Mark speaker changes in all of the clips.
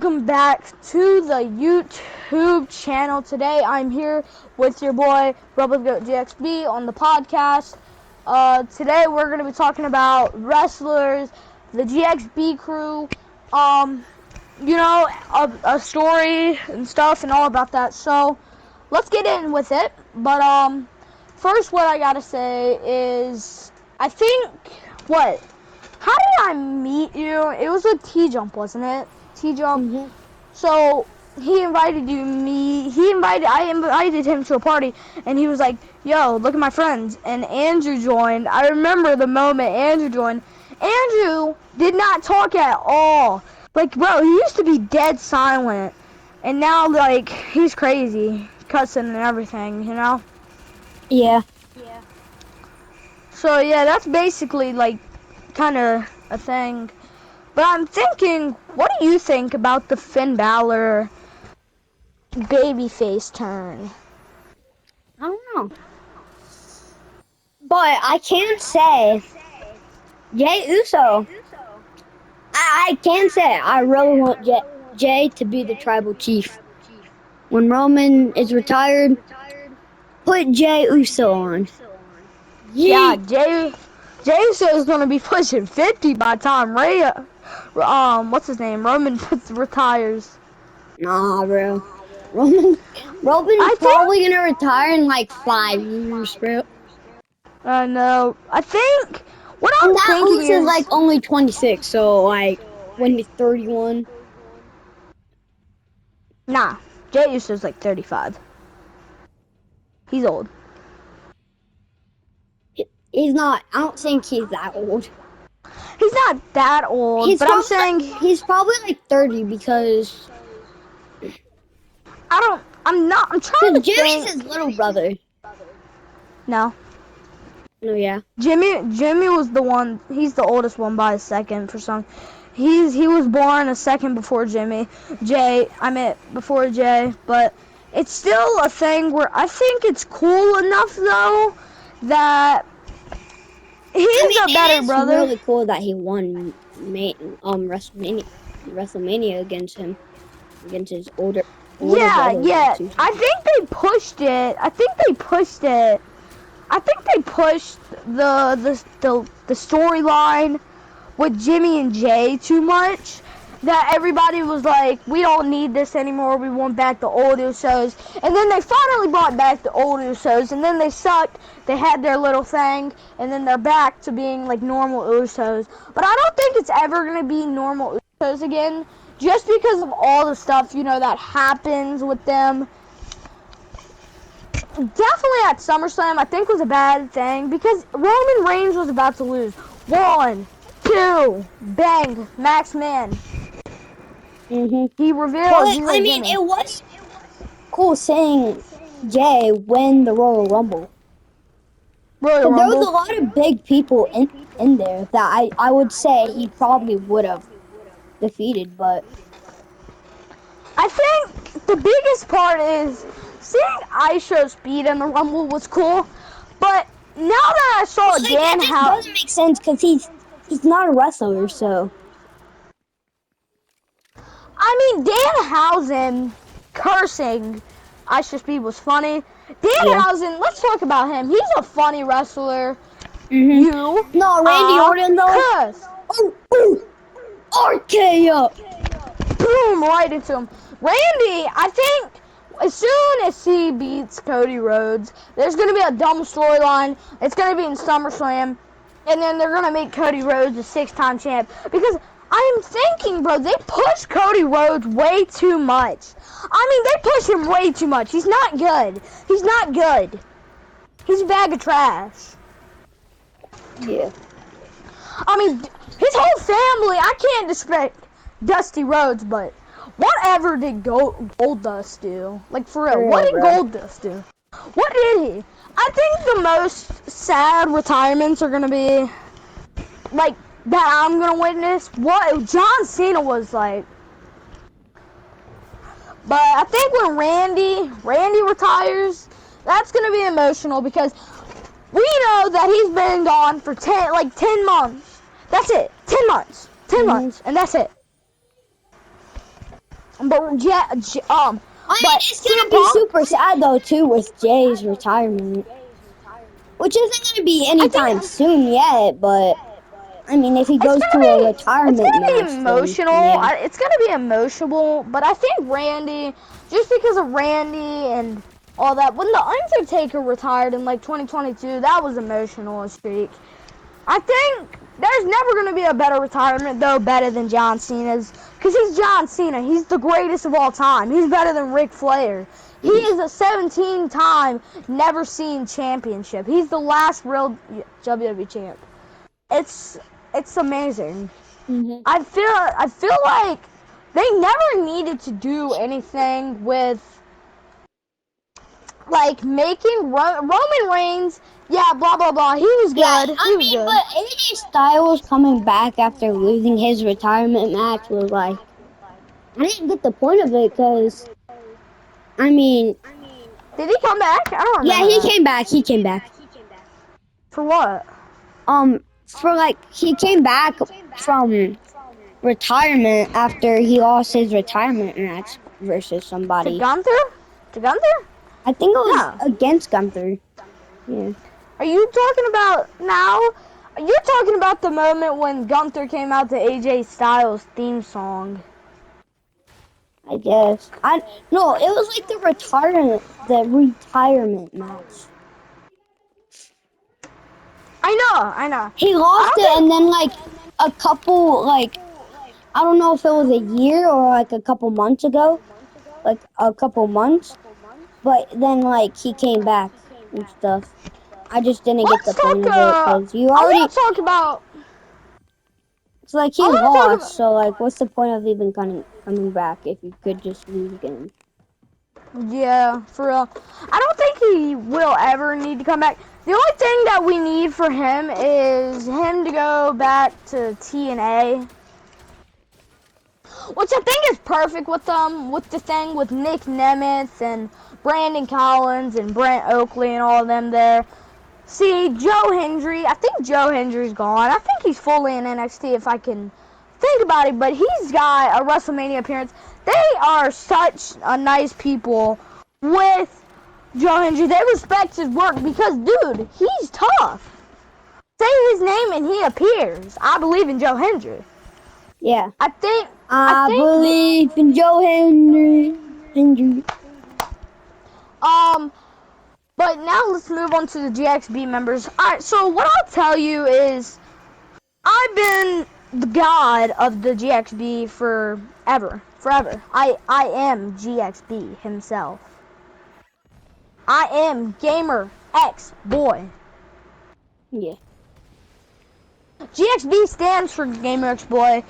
Speaker 1: welcome back to the YouTube channel. Today I'm here with your boy RoboGoatGXB on the podcast. Today we're going to be talking about wrestlers, the GXB crew, a story and stuff and all about that. So let's get in with it. But first what I gotta say is, I think, how did I meet you? It was with T-Jump, wasn't it? T-Jump.
Speaker 2: Mm-hmm.
Speaker 1: So I invited him to a party, and he was like, yo, look at my friends. And Andrew joined. I remember the moment Andrew joined. Andrew did not talk at all. Like, bro, he used to be dead silent. And now, like, he's crazy. Cussing and everything, you know?
Speaker 2: Yeah.
Speaker 1: So, yeah, that's basically, like, kind of a thing. But I'm thinking, what do you think about the Finn Balor babyface turn?
Speaker 2: I don't know. But I can say, Jey Uso, I can say I really want Jey to be the tribal chief. When Roman is retired, put Jey Uso on.
Speaker 1: Yeah, Jey Uso is going to be pushing 50 by the time Roman retires.
Speaker 2: Nah, bro. Roman's probably gonna retire in like 5 years, bro.
Speaker 1: I know. I think what I'm
Speaker 2: And that
Speaker 1: thinking
Speaker 2: Uso
Speaker 1: is
Speaker 2: like only 26, so like when he's 31.
Speaker 1: Nah, Jey Uso's like 35. He's old.
Speaker 2: He's not. I don't think he's that old.
Speaker 1: He's not that old, but I'm saying
Speaker 2: he's probably like 30 because
Speaker 1: I'm trying to
Speaker 2: Jimmy's
Speaker 1: think.
Speaker 2: his little brother.
Speaker 1: No.
Speaker 2: No, yeah.
Speaker 1: Jimmy was the one. He's the oldest one by a second for some. He was born a second before Jimmy. Before Jey, but it's still a thing where I think it's cool enough though that he's a better brother.
Speaker 2: It's really cool that he won WrestleMania against his older
Speaker 1: Yeah,
Speaker 2: brother.
Speaker 1: yeah. I think they pushed it. I think they pushed the storyline with Jimmy and Jey too much. That everybody was like, we don't need this anymore. We want back the old Usos. And then they finally brought back the old Usos. And then they sucked. They had their little thing. And then they're back to being like normal Usos. But I don't think it's ever going to be normal Usos again. Just because of all the stuff, that happens with them. Definitely at SummerSlam, I think was a bad thing. Because Roman Reigns was about to lose. 1, 2, bang, Max Man. He revealed.
Speaker 2: Well, it was cool seeing Jey win the Royal Rumble. There was a lot of big people in there that I would say he probably would have defeated, but
Speaker 1: I think the biggest part is seeing IShow's speed in the Rumble was cool. But now that I saw Dan Housen,
Speaker 2: doesn't make sense because he's not a wrestler, so.
Speaker 1: Dan Housen cursing IShow's speed was funny. Housen, let's talk about him. He's a funny wrestler.
Speaker 2: No, Randy Orton though. RKO.
Speaker 1: Boom, right into him. Randy, I think as soon as he beats Cody Rhodes, there's going to be a dumb storyline. It's going to be in SummerSlam. And then they're going to make Cody Rhodes a 6-time champ. Because I'm thinking, bro, they push Cody Rhodes way too much. They push him way too much. He's not good. He's not good. He's a bag of trash.
Speaker 2: Yeah.
Speaker 1: His whole family, I can't disrespect Dusty Rhodes, but whatever did Goldust do? Like, for real, what did Goldust do? What did he? I think the most sad retirements are going to be, like, that I'm going to witness what John Cena was like. But I think when Randy retires, that's going to be emotional because we know that he's been gone for 10 months. That's it. 10 months. 10 months, and that's it. But
Speaker 2: I mean,
Speaker 1: but
Speaker 2: it's
Speaker 1: CM
Speaker 2: gonna be
Speaker 1: Punk,
Speaker 2: super sad though too with Jay's retirement, which isn't gonna be
Speaker 1: I
Speaker 2: anytime
Speaker 1: think
Speaker 2: soon yet. But I mean, if he
Speaker 1: it's
Speaker 2: goes to a
Speaker 1: it's
Speaker 2: retirement
Speaker 1: gonna be
Speaker 2: match, then
Speaker 1: emotional.
Speaker 2: yeah,
Speaker 1: It's gonna be emotional. But I think Randy, just because of Randy and all that, when the Undertaker retired in like 2022, that was emotional as streak. I think there's never going to be a better retirement, though, better than John Cena's. Because he's John Cena. He's the greatest of all time. He's better than Ric Flair. He is a 17-time never seen championship. He's the last real WWE champ. It's amazing.
Speaker 2: hmm
Speaker 1: I feel like they never needed to do anything with like making Roman Reigns. Yeah, blah blah blah. He was
Speaker 2: yeah.
Speaker 1: good. He
Speaker 2: I
Speaker 1: was
Speaker 2: mean,
Speaker 1: good.
Speaker 2: but AJ Styles coming back after losing his retirement match was like, I didn't get the point of it because I mean,
Speaker 1: Did he come back? I don't
Speaker 2: yeah,
Speaker 1: remember
Speaker 2: he
Speaker 1: that.
Speaker 2: came back. He came back.
Speaker 1: For what?
Speaker 2: For like he came back from retirement after he lost his retirement match versus
Speaker 1: To
Speaker 2: somebody.
Speaker 1: Gunther? To Gunther?
Speaker 2: I think it was
Speaker 1: No.
Speaker 2: against Gunther. Yeah.
Speaker 1: Are you talking about now? You're talking about the moment when Gunther came out to AJ Styles theme song.
Speaker 2: I guess. I no, it was like the retirement match.
Speaker 1: I know.
Speaker 2: He
Speaker 1: I
Speaker 2: lost
Speaker 1: don't
Speaker 2: it
Speaker 1: think
Speaker 2: and then like a couple like I don't know if it was a year or like a couple months ago. Like a couple months. But then like he came back and stuff. I just didn't get the
Speaker 1: let's talk
Speaker 2: point of it because you
Speaker 1: I
Speaker 2: already
Speaker 1: want to talk about
Speaker 2: it's like
Speaker 1: I
Speaker 2: he
Speaker 1: want to talk
Speaker 2: lost,
Speaker 1: about
Speaker 2: so like what's the point of even coming back if you could just lose again?
Speaker 1: Yeah, for real. I don't think he will ever need to come back. The only thing that we need for him is him to go back to TNA. Which I think is perfect with with the thing with Nick Nemeth and Brandon Collins and Brent Oakley and all of them there. See, Joe Hendry, I think Joe Hendry's gone. I think he's fully in NXT if I can think about it, but he's got a WrestleMania appearance. They are such a nice people with Joe Hendry. They respect his work because, dude, he's tough. Say his name and he appears. I believe in Joe Hendry.
Speaker 2: Yeah.
Speaker 1: I think
Speaker 2: I believe in Joe Henry.
Speaker 1: But now let's move on to the GXB members. Alright, so what I'll tell you is I've been the god of the GXB forever. I am GXB himself. I am Gamer X Boy.
Speaker 2: Yeah.
Speaker 1: GXB stands for Gamer X Boy.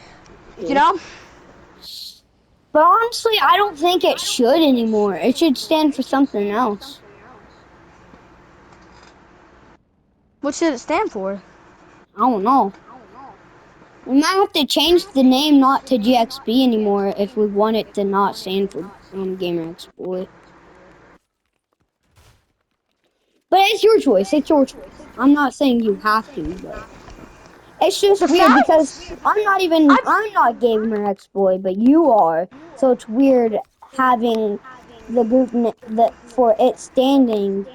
Speaker 2: Yeah.
Speaker 1: You know?
Speaker 2: But honestly, I don't think it should anymore. It should stand for something else.
Speaker 1: What should it stand for?
Speaker 2: I don't know. We might have to change the name not to GXB anymore if we want it to not stand for Gamer Exploit. But it's your choice. It's your choice. I'm not saying you have to, but it's just
Speaker 1: The
Speaker 2: weird
Speaker 1: fact-
Speaker 2: because I'm not Gamer Exploit, but you are. So it's weird having the group for it standing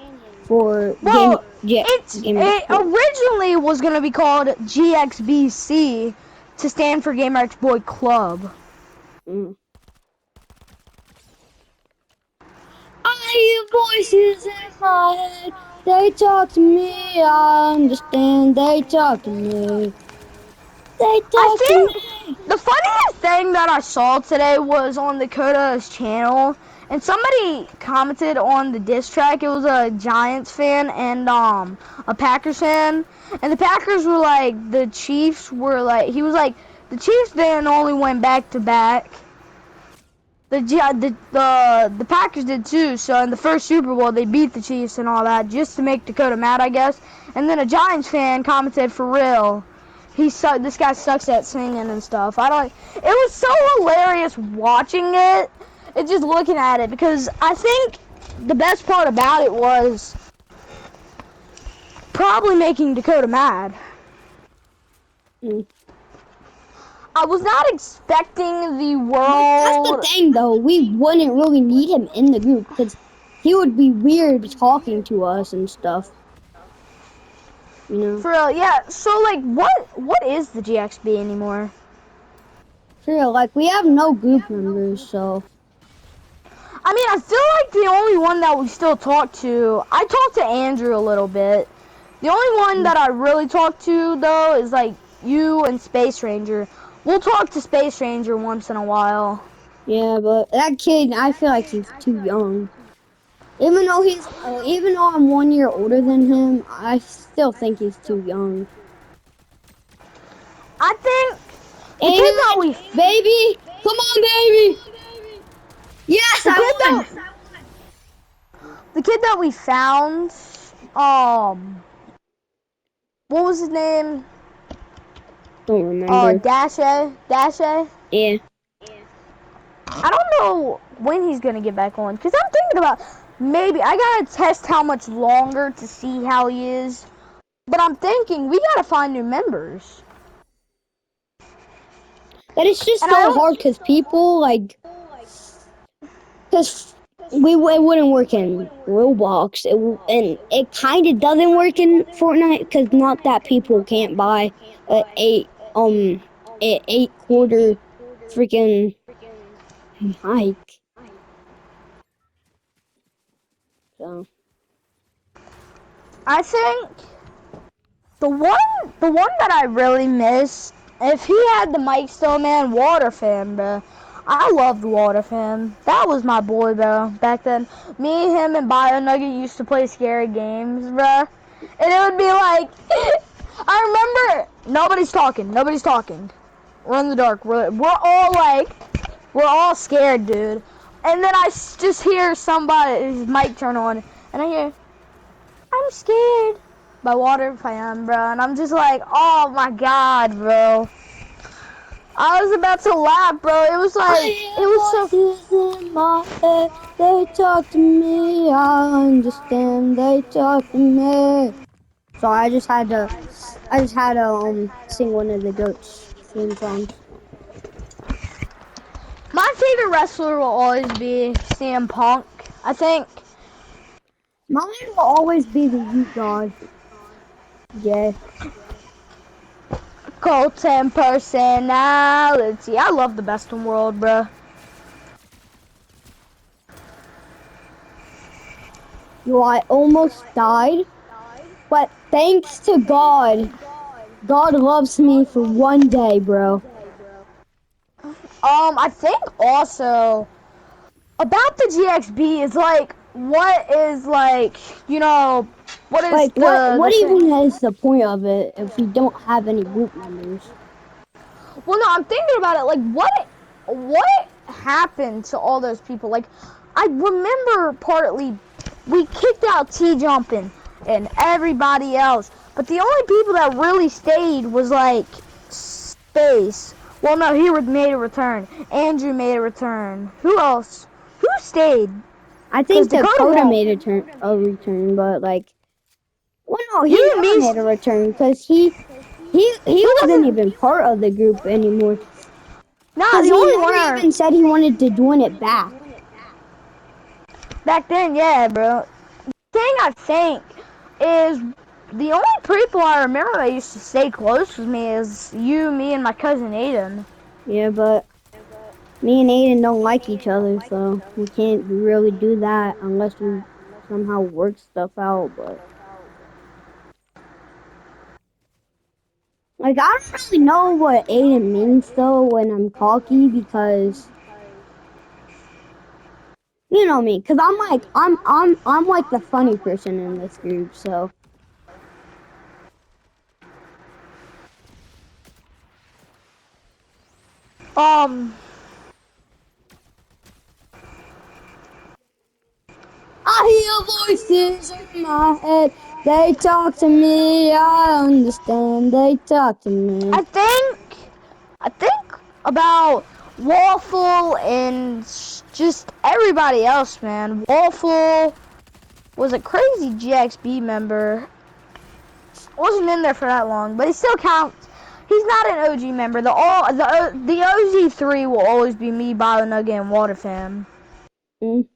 Speaker 2: for
Speaker 1: Well,
Speaker 2: Gamer
Speaker 1: it
Speaker 2: Exploit.
Speaker 1: originally was gonna be called GXBC to stand for Gamer X Boy Club.
Speaker 2: Mm. I hear voices in my head. They talk to me. I understand. They talk to me. They
Speaker 1: I
Speaker 2: talk to
Speaker 1: think
Speaker 2: me.
Speaker 1: the funniest thing that I saw today was on Dakota's channel, and somebody commented on the diss track. It was a Giants fan and a Packers fan, and the Packers were like, the Chiefs were like, he was like, the Chiefs then only went back to back. The Packers did too. So in the first Super Bowl, they beat the Chiefs and all that just to make Dakota mad, I guess. And then a Giants fan commented, "For real, this guy sucks at singing and stuff." I don't. It was so hilarious watching it, and just looking at it because I think the best part about it was probably making Dakota mad.
Speaker 2: Mm.
Speaker 1: I was not expecting the
Speaker 2: That's the
Speaker 1: world.
Speaker 2: thing, though. We wouldn't really need him in the group because he would be weird talking to us and stuff. You know?
Speaker 1: For real, yeah. So like, what is the GXB anymore?
Speaker 2: For real, like, we have no group members, so.
Speaker 1: I mean, I feel like the only one that we still talk to, I talked to Andrew a little bit. The only one that I really talk to, though, is like you and Space Ranger. We'll talk to Space Ranger once in a while.
Speaker 2: Yeah, but that kid, I feel like he's too young. Even though I'm 1 year older than him, I still think he's too young.
Speaker 1: I think the kid that
Speaker 2: And
Speaker 1: we,
Speaker 2: baby, come on, baby. Yes,
Speaker 1: the kid
Speaker 2: I won.
Speaker 1: that, the kid that we found, what was his name?
Speaker 2: Don't remember.
Speaker 1: Dashe.
Speaker 2: Yeah.
Speaker 1: I don't know when he's gonna get back on, cause I'm thinking about maybe I gotta test how much longer to see how he is. But I'm thinking we gotta find new members.
Speaker 2: But it's just
Speaker 1: And I
Speaker 2: so
Speaker 1: don't.
Speaker 2: hard because people, like, because it wouldn't work in Roblox, and it kind of doesn't work in Fortnite because not that people can't buy a eight quarter freaking mic. So
Speaker 1: I think the one that I really miss, if he had the mic still, man, Water Fan, bro. I loved Water Fan. That was my boy, bro. Back then, me, him, and Bio Nugget used to play scary games, bro. And it would be like, I remember nobody's talking. Nobody's talking. We're in the dark. We're all like, we're all scared, dude. And then I just hear somebody's mic turn on, and I hear, I'm scared by Water Fan, bro. And I'm just like, oh my god, bro. I was about to laugh, bro. It was like, it was so.
Speaker 2: in my head, they talk to me, I understand, they talk to me. So I just had to sing one of the Goats theme songs.
Speaker 1: My favorite wrestler will always be CM Punk, I think.
Speaker 2: Mine will always be the U God. Yeah.
Speaker 1: Cult and personality. I love the best in the world, bro.
Speaker 2: Yo, I almost died, but thanks to God, God loves me for 1 day, bro.
Speaker 1: I think also about the GXB is like, what is like, what is
Speaker 2: Like, what
Speaker 1: the thing?
Speaker 2: even is the point of it if we don't have any group members?
Speaker 1: Well, no, I'm thinking about it. Like, what happened to all those people? Like, I remember partly we kicked out T Jumpin' and everybody else, but the only people that really stayed was like Space. Well, no, he made a return. Andrew made a return. Who else? Who stayed?
Speaker 2: I think
Speaker 1: 'Cause Dakota
Speaker 2: Dakota
Speaker 1: won't.
Speaker 2: made a return, but like, well, no, he
Speaker 1: You and
Speaker 2: never
Speaker 1: me.
Speaker 2: made a return because he wasn't even part of the group anymore.
Speaker 1: Nah,
Speaker 2: Because
Speaker 1: the
Speaker 2: he
Speaker 1: only
Speaker 2: never
Speaker 1: one
Speaker 2: even said he wanted to join it back.
Speaker 1: back then, yeah, bro. Thing I think is the only people I remember that used to stay close with me is you, me, and my cousin Aiden.
Speaker 2: Yeah, but me and Aiden don't like each other, so we can't really do that unless we somehow work stuff out. But like, I don't really know what Aiden means though when I'm cocky because you know me, because I'm like the funny person in this group, so.
Speaker 1: Um,
Speaker 2: I hear voices in my head. They talk to me. I understand. They talk to me.
Speaker 1: I think about Waffle and just everybody else, man. Waffle was a crazy GXB member. Wasn't in there for that long, but he still counts. He's not an OG member. The OG3 will always be me, BioNugget, and WaterFam.
Speaker 2: Mm.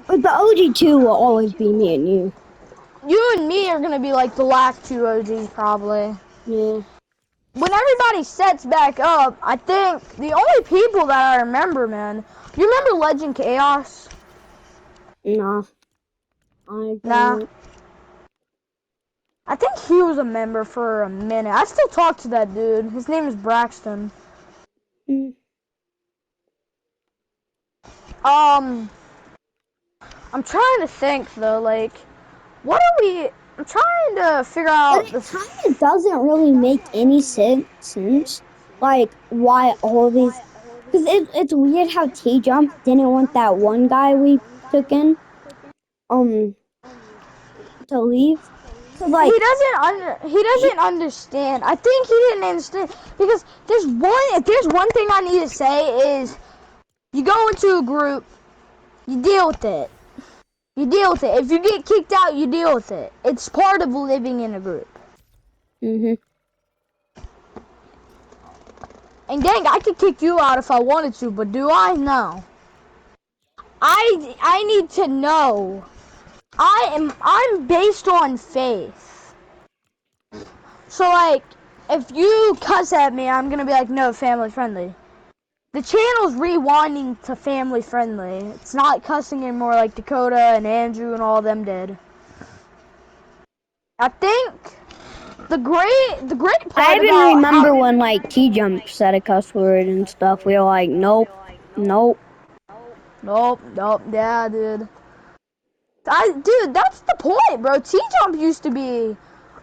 Speaker 2: But the OG2 will always be me and you.
Speaker 1: You and me are gonna be like the last two OGs probably.
Speaker 2: Yeah.
Speaker 1: When everybody sets back up, I think the only people that I remember, man. You remember Legend Chaos?
Speaker 2: Nah. I
Speaker 1: Nah.
Speaker 2: don't.
Speaker 1: I think he was a member for a minute. I still talk to that dude. His name is Braxton.
Speaker 2: Mm.
Speaker 1: I'm trying to think though, like, what are we? I'm trying to figure out
Speaker 2: But it kind of doesn't really make any sense. Like, why all these. Because it's weird how T Jump didn't want that one guy we took in to leave. Cause like
Speaker 1: he doesn't understand. I think he didn't understand because if there's one thing I need to say is you go into a group, you deal with it. You deal with it. If you get kicked out, you deal with it. It's part of living in a group.
Speaker 2: Mhm.
Speaker 1: And gang, I could kick you out if I wanted to, but do I? No. I need to know. I'm based on faith. So like, if you cuss at me, I'm gonna be like, no, family friendly. The channel's rewinding to family friendly. It's not cussing anymore like Dakota and Andrew and all them did. I think the great
Speaker 2: I
Speaker 1: part
Speaker 2: even
Speaker 1: about
Speaker 2: remember when like T Jump said a cuss word and stuff. We were like, nope, nope.
Speaker 1: Nope, yeah, dude. Dude, that's the point, bro. T-Jump used to be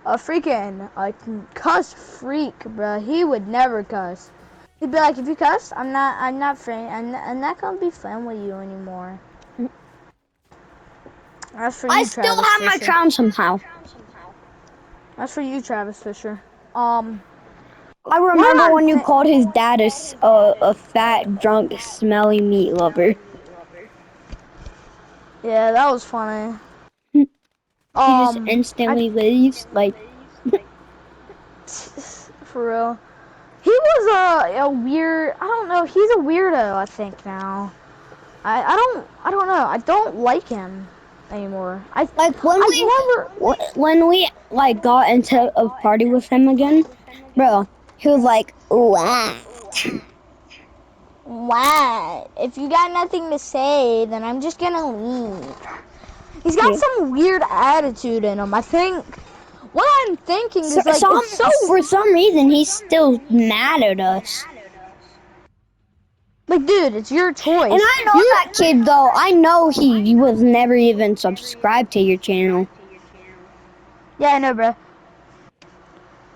Speaker 1: a freaking cuss freak, bro. He would never cuss. He'd be like, if you cuss, I'm not I'm not gonna be friend with you anymore. That's for
Speaker 2: I
Speaker 1: you,
Speaker 2: still
Speaker 1: Travis
Speaker 2: have my
Speaker 1: Fisher.
Speaker 2: crown somehow.
Speaker 1: That's for you, Travis Fisher.
Speaker 2: I remember when you called his dad a fat, drunk, smelly meat lover.
Speaker 1: Yeah, that was funny.
Speaker 2: He just
Speaker 1: I
Speaker 2: instantly leaves. Like,
Speaker 1: for real. He was a weird. I don't know. He's a weirdo. I think now. I don't know. I don't like him anymore.
Speaker 2: like
Speaker 1: I
Speaker 2: when we like got into a party with him again, bro. He was like, "Wow."
Speaker 1: What? If you got nothing to say, then I'm just gonna leave. He's got
Speaker 2: Yeah.
Speaker 1: some weird attitude in him. I think. What I'm thinking is like it's so.
Speaker 2: For some reason, he's still mad at us.
Speaker 1: Like, dude, it's your choice.
Speaker 2: And I know that kid though. I know he was never even subscribed to your channel.
Speaker 1: Yeah, I know, bro.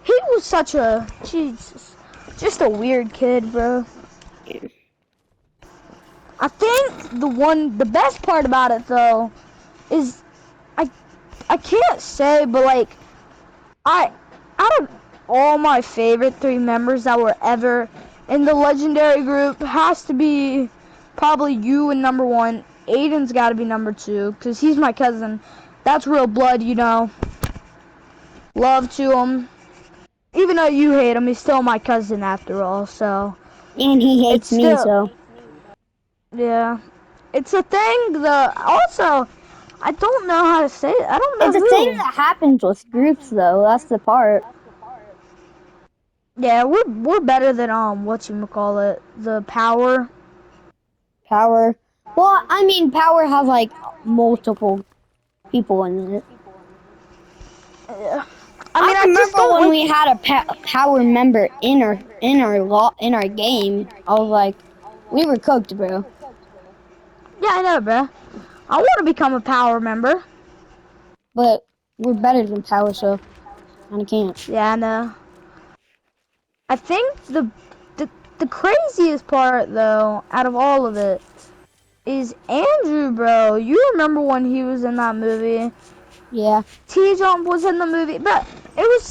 Speaker 1: He was such a Jesus, just a weird kid, bro.
Speaker 2: Yeah.
Speaker 1: I think the best part about it though, is I can't say, but like out of all my favorite 3 members that were ever in the legendary group has to be probably you in number 1. Aiden's got to be number 2 because he's my cousin. That's real blood, you know. Love to him. Even though you hate him, he's still my cousin after all. So.
Speaker 2: And he
Speaker 1: It's
Speaker 2: hates me,
Speaker 1: still.
Speaker 2: so.
Speaker 1: Yeah. It's a thing. Also, I don't know how to say it. I don't know
Speaker 2: It's a thing that happens with groups, though. That's the part.
Speaker 1: Yeah, we're better than whatchamacallit, the Power.
Speaker 2: Power. Well, I mean, Power has like multiple people in it.
Speaker 1: Yeah. I mean,
Speaker 2: I
Speaker 1: I just
Speaker 2: remember
Speaker 1: don't
Speaker 2: when
Speaker 1: like.
Speaker 2: we had a Power member in our game. I was like, we were cooked, bro.
Speaker 1: Yeah, I know, bruh. I want to become a Power member.
Speaker 2: But we're better than Power, so I can't.
Speaker 1: Yeah, I know. I think the craziest part though, out of all of it, is Andrew, bro. You remember when he was in that movie?
Speaker 2: Yeah.
Speaker 1: T-Jump was in the movie, but it was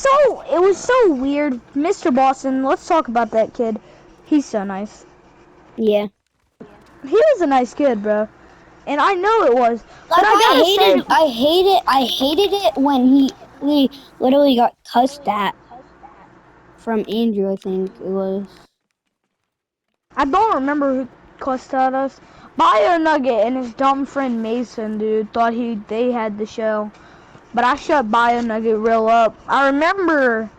Speaker 1: so weird. Mr. Boston, let's talk about that kid. He's so nice.
Speaker 2: Yeah.
Speaker 1: He was a nice kid, bro. And I know it was.
Speaker 2: Like
Speaker 1: But
Speaker 2: I hated it when he literally got cussed at from Andrew, I think it was.
Speaker 1: I don't remember who cussed at us. Bio Nugget and his dumb friend Mason, dude, thought they had the show. But I shut Bio Nugget real up. I remember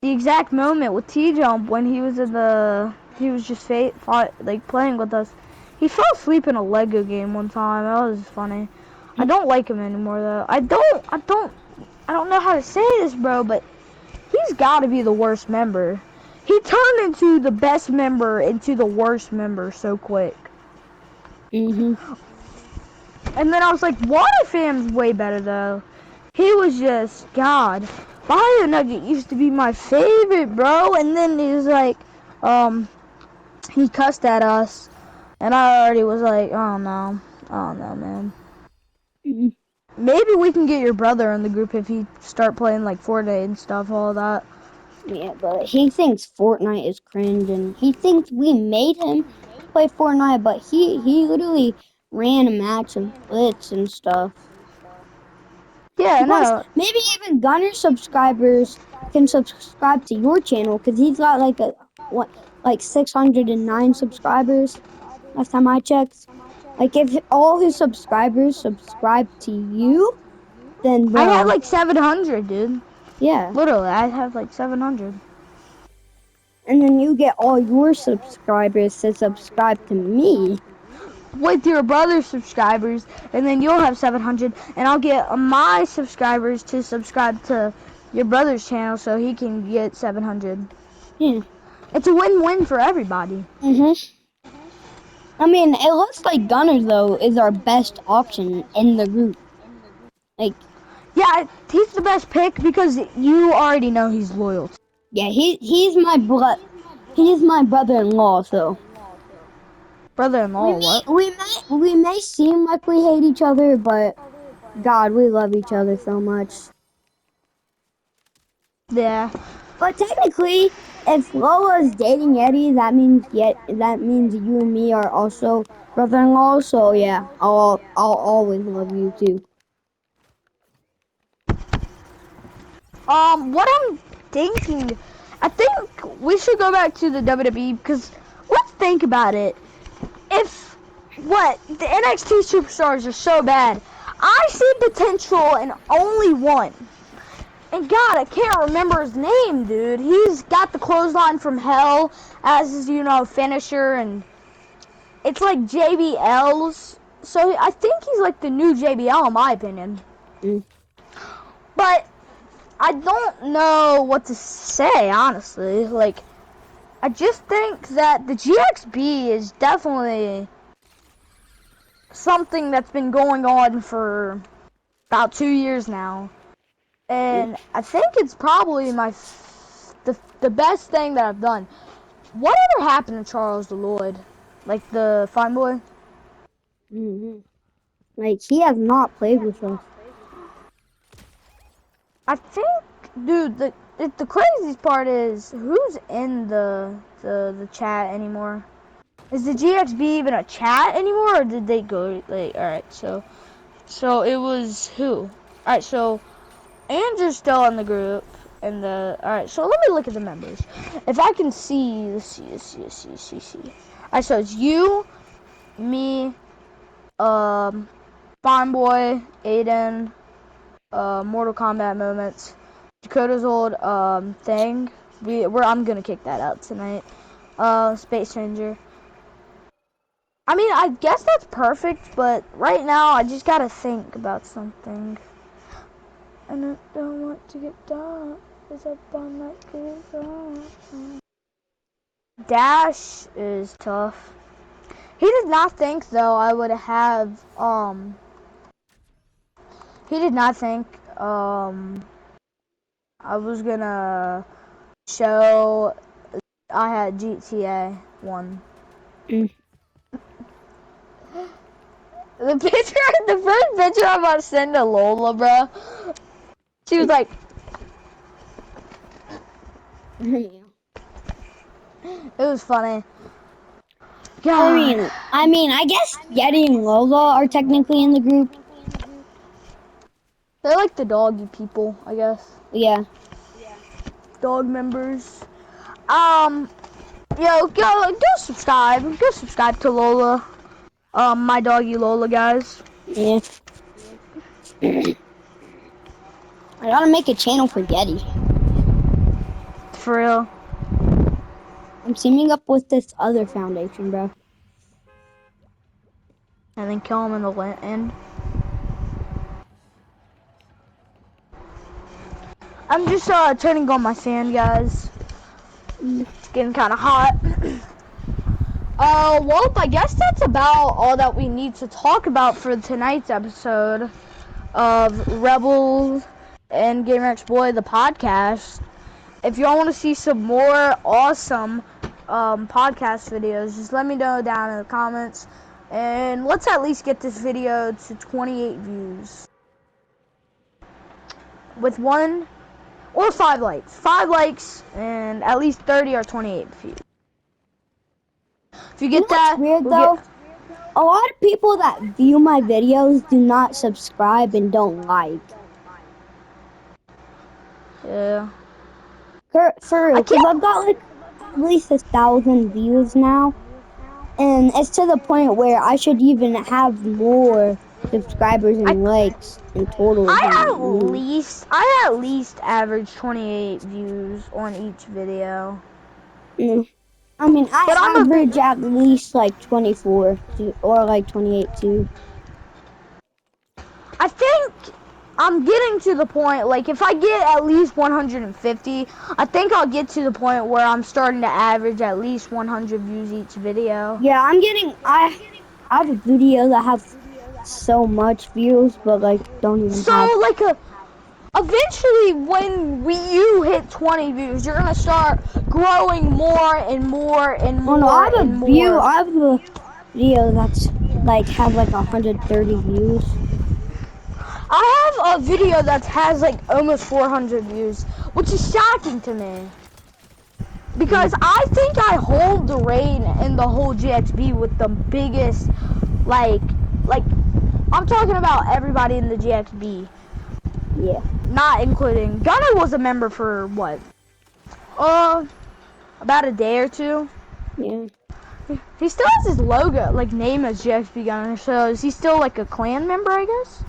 Speaker 1: the exact moment with T-Jump when he was he was just like playing with us. He fell asleep in a Lego game one time. That was funny. I don't like him anymore though. I don't know how to say this, bro, but he's got to be the worst member. He turned into the best member into the worst member so quick.
Speaker 2: Mhm.
Speaker 1: And then I was like, Water Fam's way better though. He was just God. Bio Nugget used to be my favorite, bro. And then he was like, he cussed at us, and I already was like, oh no, man.
Speaker 2: Mhm.
Speaker 1: Maybe we can get your brother in the group if he start playing like Fortnite and stuff, all that.
Speaker 2: Yeah, but he thinks Fortnite is cringe, and he thinks we made him play Fortnite, but he literally ran a match of Blitz and stuff.
Speaker 1: Yeah,
Speaker 2: Plus,
Speaker 1: no.
Speaker 2: maybe even Gunner subscribers can subscribe to your channel because he's got like 609 subscribers. Last time I checked, like if all his subscribers subscribe to you, then
Speaker 1: I had
Speaker 2: bro,
Speaker 1: like 700, dude.
Speaker 2: yeah,
Speaker 1: Literally, I have like 700.
Speaker 2: and then you get all your subscribers to subscribe to me.
Speaker 1: With your brother's subscribers, and then you'll have 700, and I'll get my subscribers to subscribe to your brother's channel so he can get 700.
Speaker 2: Yeah.
Speaker 1: It's a win-win for everybody.
Speaker 2: Mhm. I mean, it looks like Gunner though is our best option in the group. Like,
Speaker 1: Yeah, he's the best pick because you already know he's loyal.
Speaker 2: yeah, he's my brother-in-law. So
Speaker 1: Brother-in-law, what?
Speaker 2: we may seem like we hate each other, but God, we love each other so much.
Speaker 1: Yeah.
Speaker 2: But technically, if Lola is dating Eddie, that means you and me are also brother-in-law. So yeah, I'll always love you too.
Speaker 1: What I'm thinking, I think we should go back to the WWE because let's think about it. If the NXT superstars are so bad, I see potential in only one. And God, I can't remember his name, dude. He's got the clothesline from hell as his, finisher, and it's like JBL's. So I think he's like the new JBL in my opinion.
Speaker 2: Mm.
Speaker 1: But I don't know what to say, honestly. Like, I just think that the GXB is definitely something that's been going on for about 2 years now. And I think it's probably the best thing that I've done. Whatever happened to Charles Lloyd? Like the fine boy?
Speaker 2: Hmm. Like he has not played with us.
Speaker 1: I think, dude, the craziest part is who's in the chat anymore? Is the GXB even a chat anymore, or did they go like? All right, so it was who? All right, so Andrew's still in the group, and all right. So let me look at the members. If I can see, let's see. All right, so it's you, me, Fine Boy, Aiden, Mortal Kombat moments, Dakota's old thing. I'm gonna kick that out tonight. Space Ranger. I mean, I guess that's perfect, but right now I just gotta think about something. And I don't want to get dark, 'cause up all night goes on. Dash is tough. He did not think, though, I would have, he did not think, I was gonna show I had GTA 1.
Speaker 2: Mm.
Speaker 1: The first picture I'm about to send to Lola, bro. She was like,
Speaker 2: Yeah.
Speaker 1: it was funny.
Speaker 2: I
Speaker 1: God.
Speaker 2: mean, I guess Yeti and Lola are technically in the group.
Speaker 1: They're like the doggy people, I guess.
Speaker 2: Yeah.
Speaker 1: Dog members. Yo, go subscribe. Go subscribe to Lola. My doggy Lola, guys.
Speaker 2: Yeah. I gotta make a channel for Yeti.
Speaker 1: For real.
Speaker 2: I'm teaming up with this other foundation, bro.
Speaker 1: And then kill him in the end. I'm just turning on my fan, guys. It's getting kind of hot. Well, I guess that's about all that we need to talk about for tonight's episode of Rebels and GamerX Boy, the podcast. If y'all want to see some more awesome podcast videos, just let me know down in the comments. And let's at least get this video to 28 views. With 1 or 5 likes. 5 likes and at least 30 or 28 views. If you get that,
Speaker 2: weird though. A lot of people that view my videos do not subscribe and don't like.
Speaker 1: Yeah.
Speaker 2: For real, because I've got like at least 1,000 views now, and it's to the point where I should even have more subscribers and likes in total.
Speaker 1: I at least average 28 views on each video.
Speaker 2: I mean, I average at least like 24 or like 28 too.
Speaker 1: I think I'm getting to the point, like if I get at least 150, I think I'll get to the point where I'm starting to average at least 100 views each video.
Speaker 2: Yeah, I have a video that has so much views, but like don't even
Speaker 1: eventually when you hit 20 views, you're gonna start growing more and more and more.
Speaker 2: Oh no, I have a video that's like have like 130 views.
Speaker 1: I have a video that has like almost 400 views, which is shocking to me. Because I think I hold the reign in the whole GXB with the biggest, like, I'm talking about everybody in the GXB.
Speaker 2: Yeah.
Speaker 1: Not including, Gunner was a member for what? About a day or two.
Speaker 2: Yeah.
Speaker 1: He still has his logo, like name as GXB Gunner, so is he still like a clan member, I guess?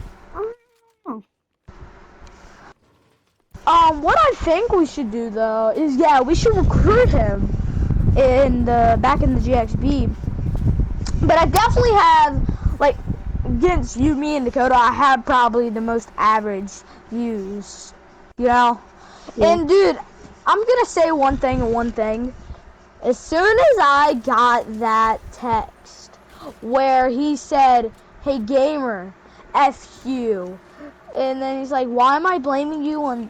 Speaker 1: What I think we should do though is, yeah, we should recruit him back in the GXB. But I definitely have, like, against you, me, and Dakota, I have probably the most average views, you know? Yeah. And dude, I'm gonna say one thing. As soon as I got that text where he said, "Hey gamer, F you," and then he's like, "Why am I blaming you on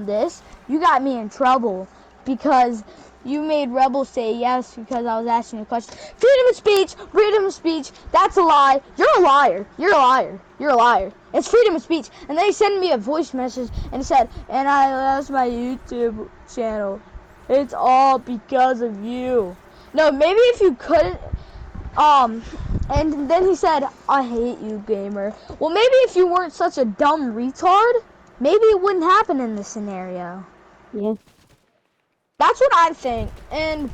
Speaker 1: this? You got me in trouble because you made Rebel say yes because I was asking a question. Freedom of speech. That's a lie. You're a liar. It's freedom of speech." And then he sent me a voice message and he said, "And I lost my YouTube channel. It's all because of you." No, maybe if you couldn't, and then he said, "I hate you, gamer." Well, maybe if you weren't such a dumb retard, maybe it wouldn't happen in this scenario.
Speaker 2: Yeah.
Speaker 1: That's what I think. And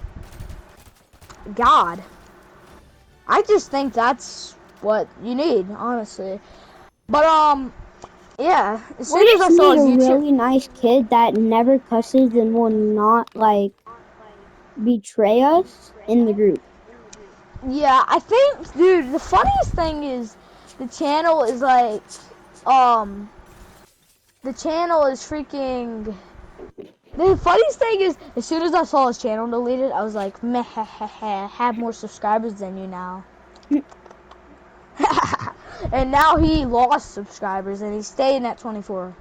Speaker 1: God, I just think that's what you need, honestly. But yeah. As soon as I saw his YouTube,
Speaker 2: really nice kid that never cusses and will not like betray us in the group.
Speaker 1: Yeah, I think, dude, the funniest thing is the channel is like, the channel is freaking, the funniest thing is, as soon as I saw his channel deleted, I was like, meh, I have more subscribers than you now. And now he lost subscribers and he's staying at 24.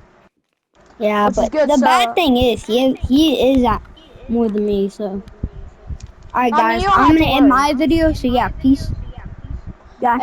Speaker 2: Yeah, but the bad thing is, he is at more than me, so. Alright guys, I'm gonna end my video, so yeah, peace. Yeah.